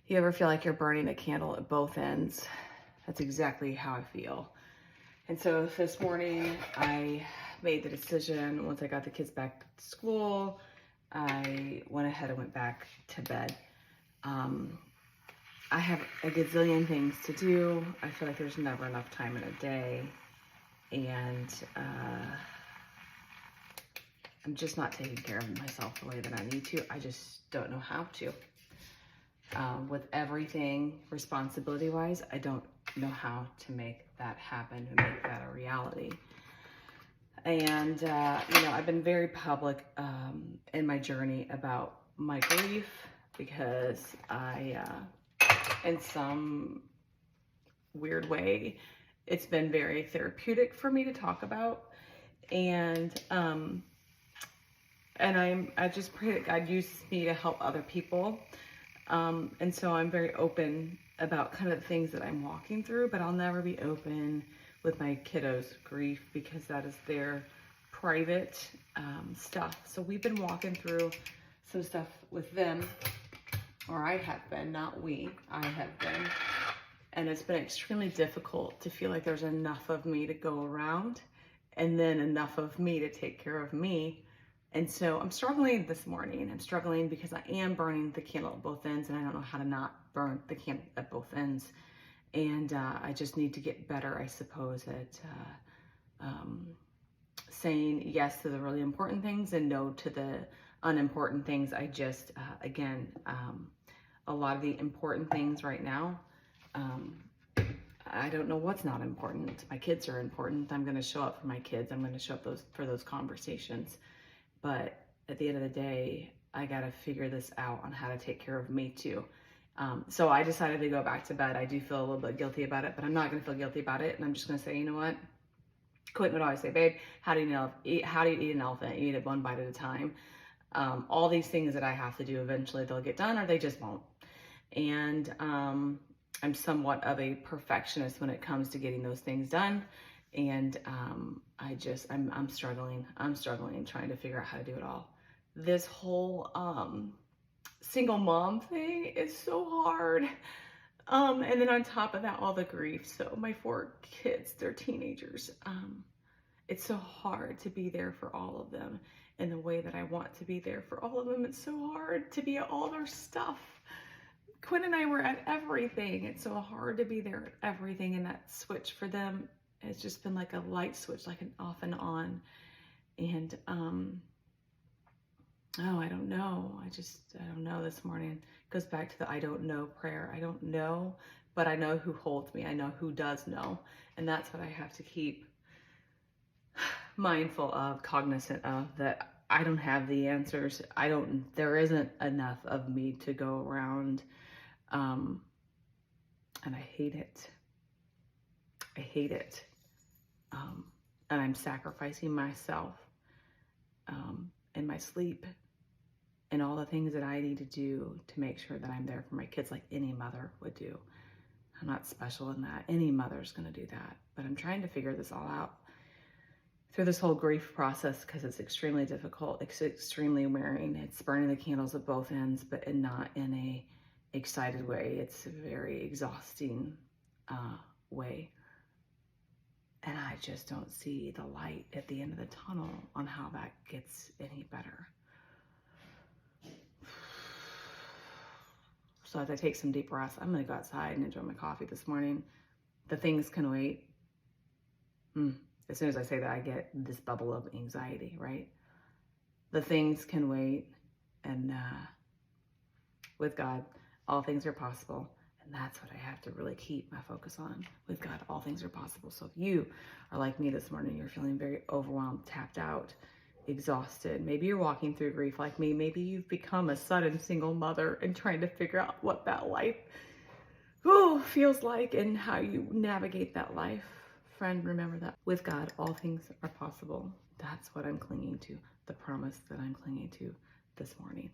You ever feel like you're burning a candle at both ends? That's exactly how I feel. And so this morning I made the decision, once I got the kids back to school, I went ahead and went back to bed. I have a gazillion things to do. I feel like there's never enough time in a day. And I'm just not taking care of myself the way that I need to. I just don't know how to. With everything responsibility-wise, I don't know how to make that happen, to make that a reality. And, I've been very public in my journey about my grief because in some weird way, it's been very therapeutic for me to talk about. And I just pray that God uses me to help other people. And so I'm very open about kind of the things that I'm walking through, but I'll never be open with my kiddos' grief because that is their private stuff. So we've been walking through some stuff with them, or I have been, not we, I have been. And it's been extremely difficult to feel like there's enough of me to go around and then enough of me to take care of me. And so I'm struggling this morning. I'm struggling because I am burning the candle at both ends, and I don't know how to not burn the candle at both ends. And I just need to get better, I suppose, at saying yes to the really important things and no to the unimportant things. I just, a lot of the important things right now, I don't know what's not important. My kids are important. I'm going to show up for my kids. I'm going to show up for those conversations. But at the end of the day, I got to figure this out on how to take care of me too. So I decided to go back to bed. I do feel a little bit guilty about it, but I'm not going to feel guilty about it. And I'm just going to say, you know what? Quentin would always say, babe, how do you eat an elephant? You eat it one bite at a time. All these things that I have to do, eventually they'll get done or they just won't. And I'm somewhat of a perfectionist when it comes to getting those things done. And I'm struggling trying to figure out how to do it all. This whole single mom thing is so hard. And then on top of that, all the grief. So my 4 kids, they're teenagers. It's so hard to be there for all of them in the way that I want to be there for all of them. It's so hard to be at all their stuff. Quinn and I were at everything. It's so hard to be there at everything. And that switch for them, it's just been like a light switch, like an off and on. And, I don't know. I don't know this morning. It goes back to the I don't know prayer. I don't know, but I know who holds me. I know who does know. And that's what I have to keep mindful of, cognizant of, that I don't have the answers. There isn't enough of me to go around. And I hate it. I hate it. And I'm sacrificing myself and my sleep and all the things that I need to do to make sure that I'm there for my kids like any mother would do. I'm not special in that. Any mother's going to do that. But I'm trying to figure this all out through this whole grief process because it's extremely difficult. It's extremely wearing. It's burning the candles at both ends, but not in a excited way. It's a very exhausting way. And I just don't see the light at the end of the tunnel on how that gets any better. So as I take some deep breaths, I'm going to go outside and enjoy my coffee this morning. The things can wait. As soon as I say that, I get this bubble of anxiety, right? The things can wait. And with God, all things are possible. And that's what I have to really keep my focus on. With God, all things are possible. So if you are like me this morning, you're feeling very overwhelmed, tapped out, exhausted. Maybe you're walking through grief like me. Maybe you've become a sudden single mother and trying to figure out what that life feels like and how you navigate that life. Friend, remember that with God, all things are possible. That's what I'm clinging to, the promise that I'm clinging to this morning.